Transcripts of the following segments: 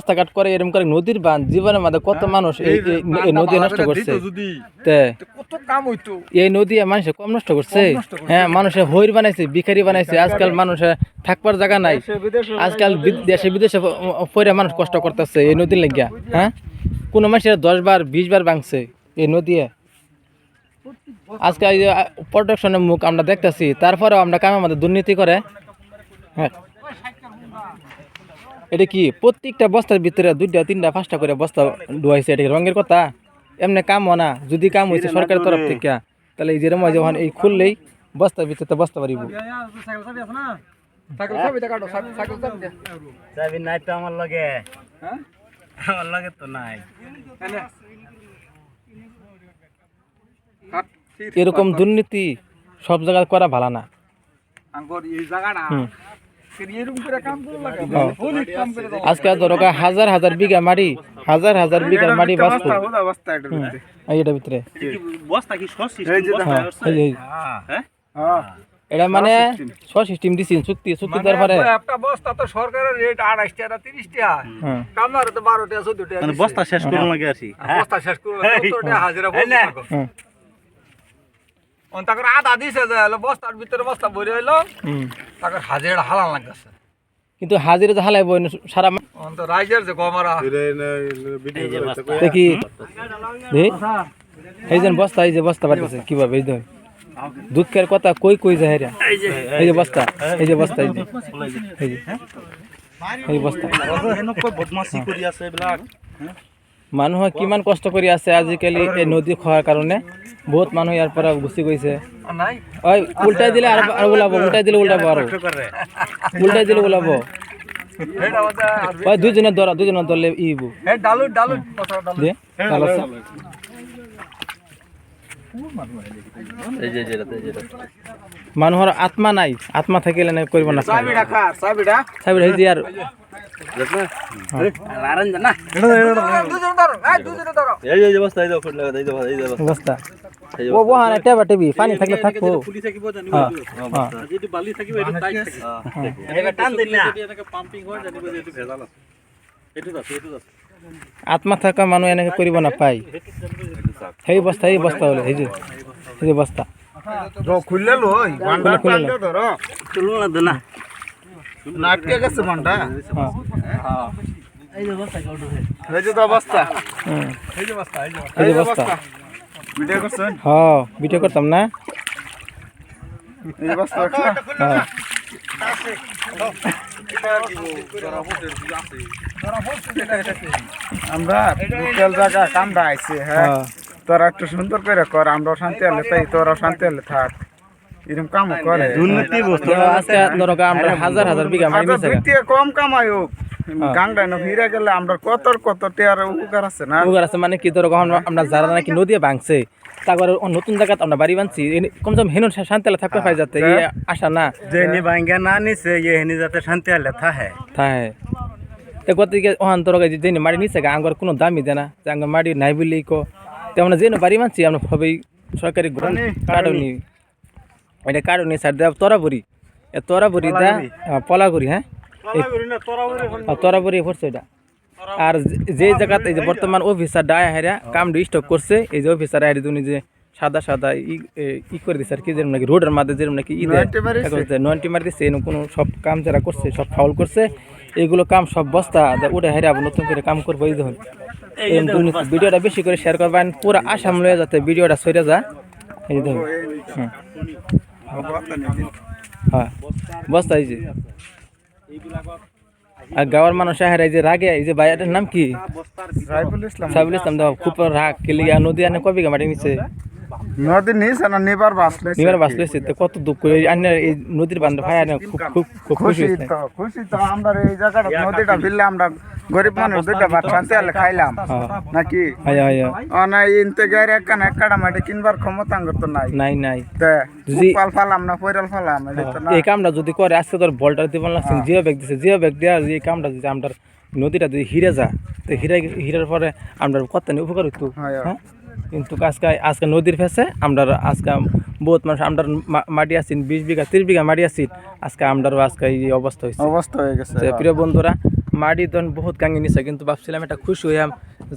রাস্তাঘাট করে এরকম করে নদীর বাঁধ জীবনের মধ্যে কত মানুষ এই নদী নষ্ট করছে এই নদী মানুষে কম নষ্ট করছে হ্যাঁ মানুষে হইর বানাইছে ভিখারি বানাইছে আজকাল মানুষের থাকবার জায়গা নাই আজকাল দেশে বিদেশে পরে মানুষ কষ্ট করতেছে এই নদীর লাগিয়া হ্যাঁ কোনো মানুষের 10 বার 20 বার ভাঙছে এই নদী আজকে প্রোটেকশনের মুখ আমরা দেখতেছি তারপরেও আমরা কামের মধ্যে দুর্নীতি করে হ্যাঁ এটা কি প্রত্যেকটা বস্তার ভিতরে 2টা 3টা 5টা করে বস্তা ডুয়াইছে এটা রঙের কথা এমনি কাম হয় না যদি কাম হয়েছে সরকারের তরফ থেকে তাহলে এই যেরকম যখন এই খুললেই বস্তার ভিতরে বস্তা পারিব এরকম দুর্নীতি সব জায়গায় করা ভালো না আজকে ধরো হাজার হাজার বিঘা মাটি বাঁচতো এটার ভিতরে এটা মানে সিস্টেম দিছি চুক্তি তারপরে একটা বস্তা তো সরকারের রেট 28 টাকা 30 টাকা কামার তো 12 টাকা 14 টাকা মানে বস্তা শেষ করুন লাগে আসি বস্তা শেষ করুন 70 টাকা হাজিরা বলতে অন তাকর আধা দিছে যে বস্তার ভিতরে বস্তা ভরে হইলো তাকর হাজিরা হালান লাগছে কিন্তু হাজিরা তো হালাইব সারা অন তো রাইজার যে গমারা দেখি এই যে বস্তা বাড়তেছে কিভাবে এই ধর দুঃখের কথা কই যায় রে এই যে বস্তা এই যে বস্তা এই বস্তা বদমাশি করি আছে এবিলাক মানুহ কিমান কষ্ট কৰি আছে আজিকালি এই নদী খোৱাৰ কাৰণে বহুত মানুহ ইয়াৰ পৰা গুচি গৈছে ওই উল্টাই দিলে আৰু ওলাব উল্টাই দিলে ওলাব ওই দুজনে ধরলে ইবু ডালু দে মানুহৰ আত্মা নাই আত্মা থাকিলে নাই কৰিব না চাবিটা এই যে আৰু বস্তা ও বহানা টেবা টেবি পানি থাকলে থাকবো আত্মা থাকা মানুহ এনেকে কৰিব নাপায় সেই বস্তা হলে এই যে বস্তা খুললে লই না নাটকে গেছে মনটা এই যে বস্তা ভিডিও করছেন হ্যাঁ ভিডিও করতাম না এই বস্তা আমরা বিকেল জায়গা কামড়া আইছে হ্যাঁ তোরা একটু সুন্দর করে কর আমরা শান্তি হলে তাই তোরা শান্তি হলে থাক এরকম কাম করে দুর্নীতি বস্তু আজকে ধরো আমরা হাজার হাজার বিঘা মাটি নিছে কম কামাই হোক গাংডা না ফিরে গেলে আমরা কত টিয়ার উপকার আছে না উপকার আছে মানে কি ধরো আমরা যারা নাকি নদী ভাঙছে তারপরে নতুন জায়গাতে আমরা বাড়ি বানছি কমসম হেন শান্তি হলে থাকতে পাই যাতে আশা না যে নি ভাঙ্গা না নিছে হেনি যাতে শান্তি হলে থাকে তো গতিকে ওহান তোর যে মাটি নিচ্ছে আঙ্গর কোনো দামই দেয় না যে আঙ্গর মাটি নাই বললেই কো তেমন যে বাড়ি মানছি আমরা সবাই সরকারি কাটনি এটা কাটনি স্যার দেয় তরাবুরি দা পলাগুড়ি হ্যাঁ তরাবুরি পড়ছে এটা আর যে জায়গাতে এই যে বর্তমান অফিসার ডায়া হেরা কাম স্টক করছে এই যে অফিসার হারি তুমি যে সাদা ই করে দিচ্ছে আর কি যেরকম নাকি রোডের মাঝে যেরকম নাকি নয়টি মারি দিচ্ছে এরকম কোনো সব কাম যারা করছে সব ফাউল করছে এইগুলো কাম সব বস্তা উঠে হেরে আবার নতুন করে কাম করবো এই দেখুন ভিডিওটা বেশি করে শেয়ার করবেন পুরো আসাম লয়ে যাতে ভিডিওটা সরে যা এই দেখুন হ্যাঁ বস্তা এই যে আর গাঁৱৰ মানুষ হেরে এই যে রাগে এই যে ভাইয়াটার নাম কি সাইফুল ইসলাম দাও খুব রাগ কেলে নদী আনে কবি মাটি নিচ্ছে নদী নিছে না নিবার বাসলেছে তো কত দুঃখ এই নদীর বান্ধব ভাই খুব খুশি তো আমরা এই জায়গাটা নদীটা ফিরলে আমরা গরিব মানুষ দুইটা ভাত শান্তি হলে খাইলাম নাকি না ইনতে গাড়ি একটা মাটি কিনবার ক্ষমতা তো নাই পাল ফালাম না পয়রাল ফালাম এই কামটা যদি করে আজকে তোর বলটা দিব লাগছে জিও ব্যাগ দিছে জিও ব্যাগ দেওয়া এই কামটা যদি আমরা নদীটা যদি হিরে যা তো হিরার পরে আমরা কত উপকার হইতো হ্যাঁ কিন্তু আজকে নদীর ফেসে আমরা আজকে বহুত মানুষ আমরা মাটি আসি 20 বিঘা 30 বিঘা মাটি আসি আজকে আমরাও আজকে এই অবস্থা হয়ে গেছে প্রিয় বন্ধুরা মাটি তখন বহুত গাঙ্গি নিছে, কিন্তু ভাবছিলাম এটা খুশি হইয়াম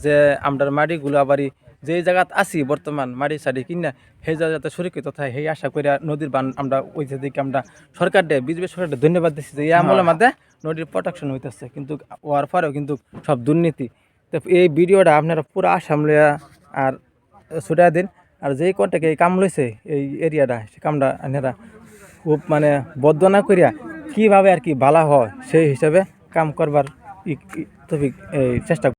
যে আমরা মাটিগুলো আবারই যে জায়গাত আছি বর্তমান মাটি সারি কিনা সেই জায়গাতে সুরক্ষিত থাকে সেই আশা করে নদীর বান আমরা ওই দিকে আমরা সরকার দেয় বিজেপি সরকারকে ধন্যবাদ দিচ্ছি যে এই আমলের মধ্যে নদীর প্রোটেকশন হইতেছে, কিন্তু ওর পরেও কিন্তু সব দুর্নীতি। তো এই ভিডিওটা আপনারা পুরো আসাম লইয়া আর ছুটা দিন, আর যেই কন্টাকে এই কাম লইছে এই এরিয়াটা সে কামটা আপনারা খুব মানে বদ্ধ না করিয়া কীভাবে আর কি ভালো হয় সেই হিসাবে কাম করবার এই চেষ্টা